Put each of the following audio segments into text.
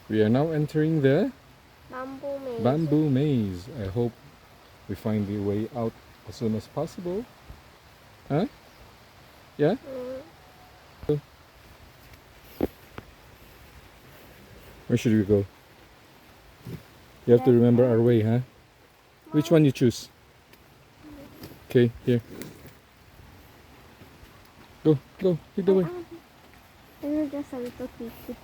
We are now entering the Bamboo maze. bamboo maze. I hope we find the way out as soon as possible. Huh? Yeah? Where should we go? You have to remember our way, huh? Which one you choose? Okay, here. Go, go, lead the way. It's just a little creepy.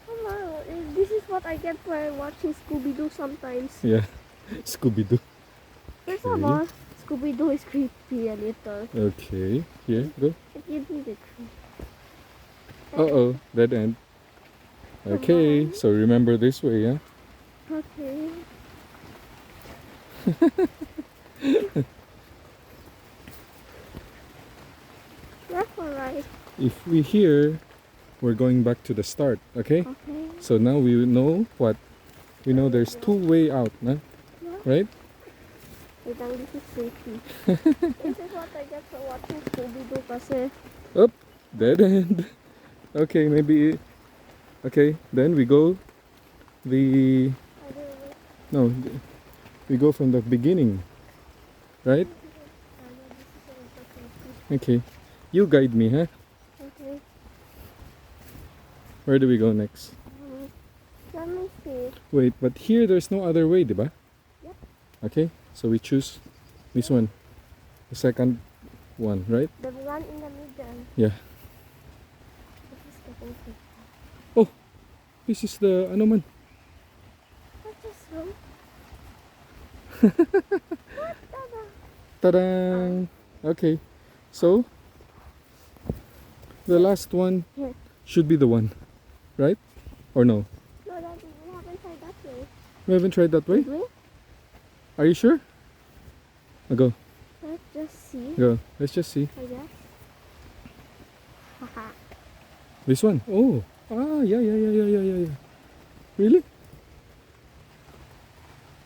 Hello, this is what I get for watching Scooby-Doo sometimes. Yeah, Scooby-Doo. First of all, Scooby-Doo is creepy a little. Okay, here, go. It gives me the creep. Uh-oh, dead end. Okay, so remember this way, yeah? Okay. That's alright. If we hear, we're going back to the start, okay? Okay. So now we know what? We know there's two way out, nah? Right? I think this is creepy. This is what I get for watching Scooby-Doo kasi. Up, dead end. Okay, maybe. Okay, then we go the. No, we go from the beginning, right? Okay, you guide me, huh? Okay. Where do we go next? Let me see. Wait, but here there's no other way, diba? Yep. Okay, so we choose this one, the second one, right? The one in the middle. Yeah. This is getting creepy. Oh, this is the ano man? What's this one? Ta-da! Okay, so the last one Here. should be the one, right? Or no? No, Daddy, we haven't tried that way. We haven't tried that way. Did we? Are you sure? Go, Let's just see. go. Let's just see. I guess. Haha. This one. Oh, yeah. Really?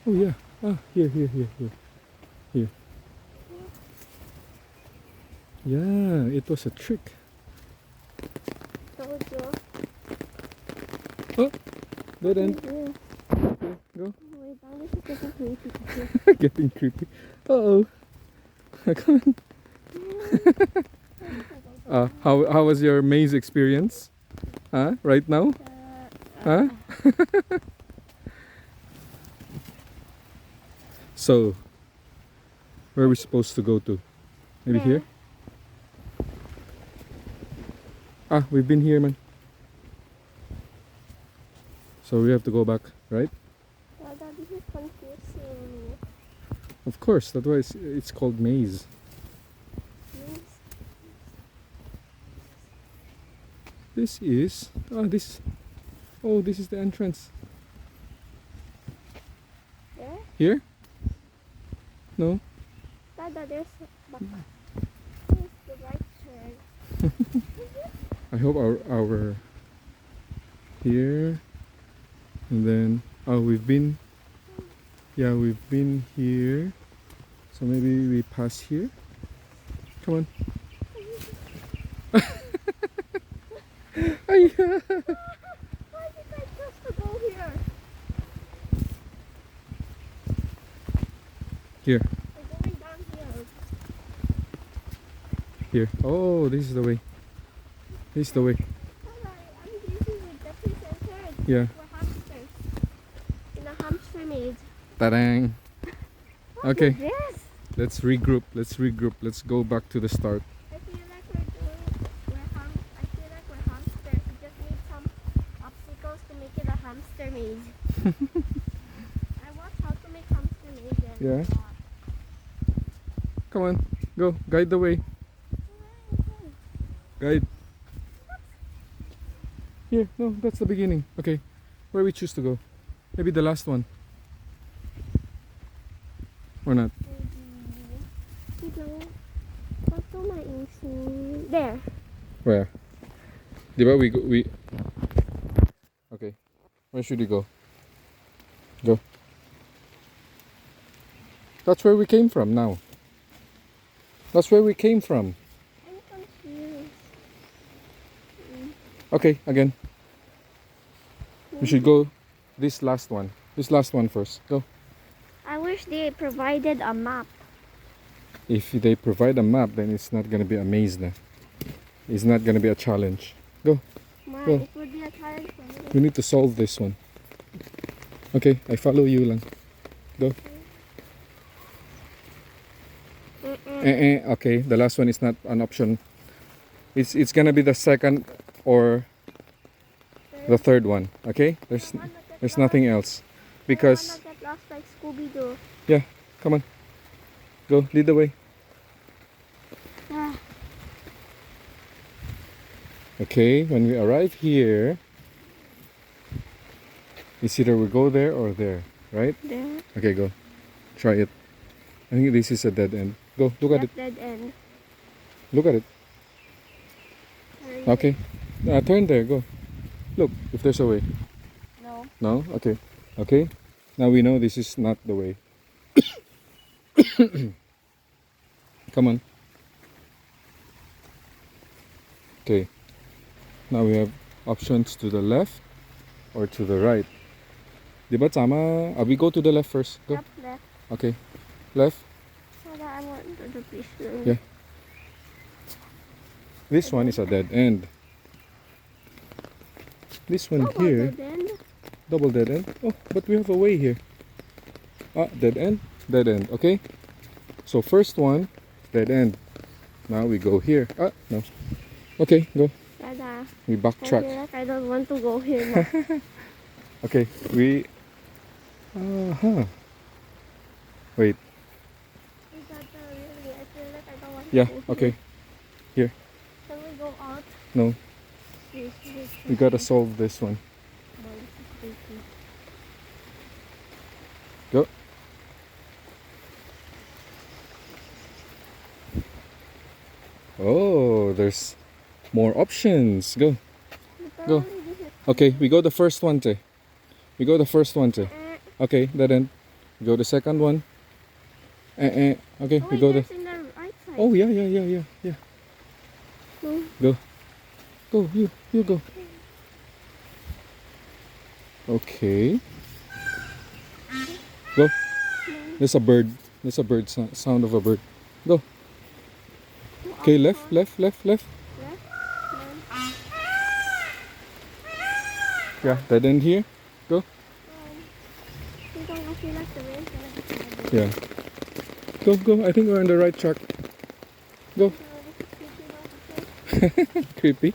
Oh yeah. Ah, here. Here. Yeah, it was a trick. Told you. Oh, dead end. Yeah. Okay, go. Wait, now this is getting creepy. Getting creepy. Uh-oh. Come on. How was your maze experience? Huh? Right now? Huh? So, where are we supposed to go to? Maybe There. here? Ah, we've been here, man. So we have to go back, right? Dada, this is confusing me. Of course, that's why it's called maze. This is this is the entrance. There? Here? No? Dada, there's the right turn. I hope our here and then we've been here. So maybe we pass here. Come on. Why did I choose to go here? Here. We're going down here. Here. Oh, this is the way. This is the way. Dada, I'm busy with the twists and turns. Yeah. We're hamsters. In a hamster maze. Ta-dang. What Okay. is this? Let's regroup. Let's go back to the start. I feel like I feel like we're hamsters. We just need some obstacles to make it a hamster maze. I watched how to make hamster mazes. Yeah. Come on. Go. Guide the way. Guide. Here. No, that's the beginning. Okay. Where we choose to go? Maybe the last one. Or not? There. Where? Diba we okay. Where should we go? Go. That's where we came from now. That's where we came from. I'm confused. Okay, again. We should go this last one. This last one first. Go. I wish they provided a map. If they provide a map, then it's not gonna be a maze na. It's not gonna be a challenge. Go. Ma, Go. it would be a challenge for me. We need to solve this one. Okay, I follow you lang. Go. Okay, the last one is not an option. It's gonna be the second or the third one. Okay, there's nothing else because I wanna get lost like Scooby-Doo. yeah. Come on, go lead the way. Ah, Okay, when we arrive here, it's either we go there or there, right? there. Okay, go. Try it. I think this is a dead end. Go, look at it. Dead end. Look at it. Hurry. Okay. Turn there, go. Look, if there's a way. No. No? Okay. Okay. Now we know this is not the way. Come on. Okay. Now we have options to the left or to the right. Diba tama? We go to the left first. Go. Up left. Okay. Left. So that I want to do this. Yeah. This one is a dead end. This one here, Then double dead end. Oh, but we have a way here. Dead end, dead end. Okay. So first one, dead end. Now we go here. No. Okay, go. Dada, We I backtrack. feel like I don't want to go here now. Okay, we. Wait. Dada, really, I feel like I don't want to Yeah. go Okay. here. Can we go out? No, This we gotta solve this one. Boy, this is creepy. Go. Oh, there's more options. Go. Go. Apparently this is Okay, we go the first one, te. We go the first one, te. eh. Okay, dead end. We go the second one. Okay, Oh, we wait, go the. that's in the right side. Oh yeah. No. Go. Go, you go. Okay. Go. There's a bird. There's a bird sound of a bird. Go. Okay, left. Left. Yeah, dead end here. Go. I feel like the rain's gonna be Yeah. Go. I think we're on the right track. Go. Creepy.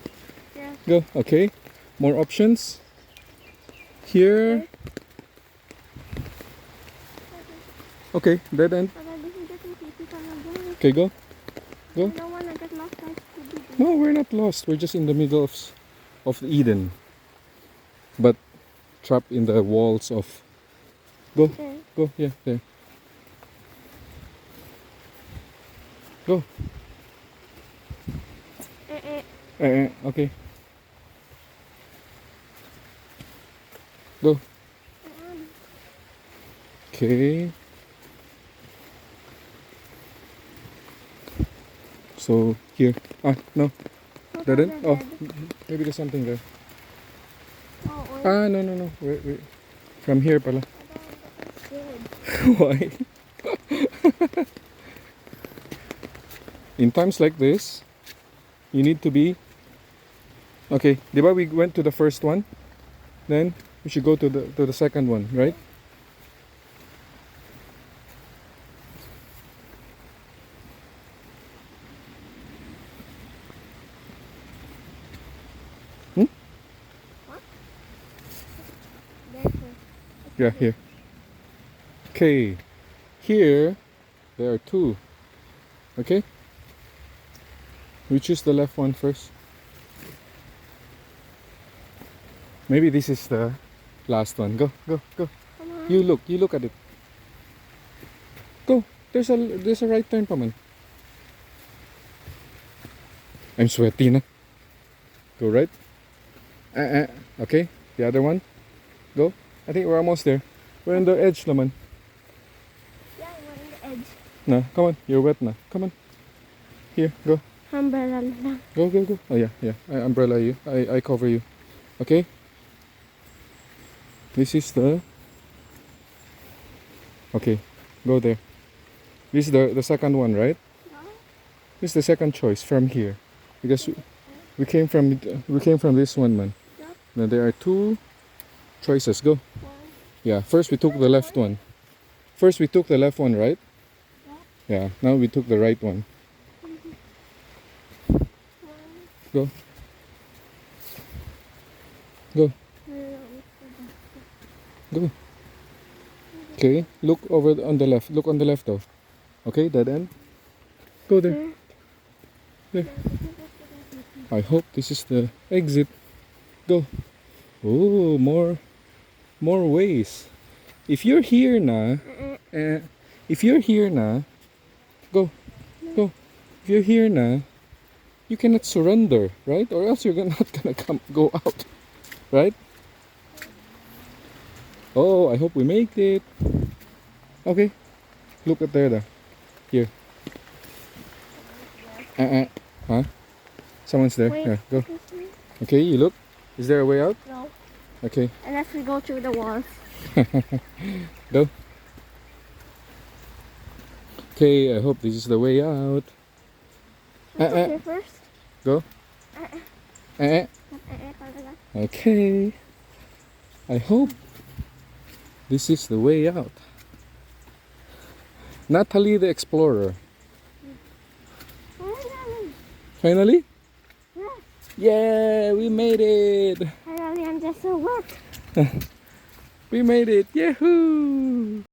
Yeah. Go. Okay. More options. Here. Okay, dead end. But this is getting creepy from again. Okay, go. Go. I don't wanna get lost like Scooby-Doo. No, we're not lost. We're just in the middle of Eden. But trapped in the walls of. Go. Okay. Go. Yeah, there. Go. Okay. Go. Okay. So here. No. Dead end? Oh, maybe there's something there. Oh, No. Wait. From here pala. scared. Why? In times like this, you need to be. Okay, diba we went to the first one? Then we should go to the second one, right? Yeah, here. Okay, here there are two. Okay, we choose the left one first. Maybe this is the last one. Go. Come on. You look at it. Go. There's a right turn, paman. I'm sweaty na. Go right. Okay, the other one. Go. I think we're almost there. We're on the edge, naman. Yeah, we're in the edge. Na, come on. You're wet na. Come on. Here, go. Umbrella na lang. Go. Oh yeah. I umbrella you. I cover you. Okay. This is the. Okay, go there. This is the second one, right? No. This is the second choice from here, because we came from this one, man. Yeah. Now there are two choices. Go. One. Yeah. First we took the left one. First we took the left one, right? Yeah. Now we took the right one. One. Go. Go. Go. Okay. Look over on the left. Look on the left though. Okay. Dead end. Go there. There. I hope this is the exit. Go. Oh, more ways. If you're here na, if you're here na, go. If you're here na, you cannot surrender, right? Or else you're not gonna go out, right? Oh, I hope we make it. Okay, look at there. Here. Huh? Someone's there. Wait. Yeah, go. Okay, you look. Is there a way out? No. Okay. Unless we go through the walls. Go. Okay, I hope this is the way out. Let's go here first. Go. Okay. I hope this is the way out. Natalie the Explorer. Finally? Yeah, we made it. Finally, I'm just so wet. We made it. Yahoo!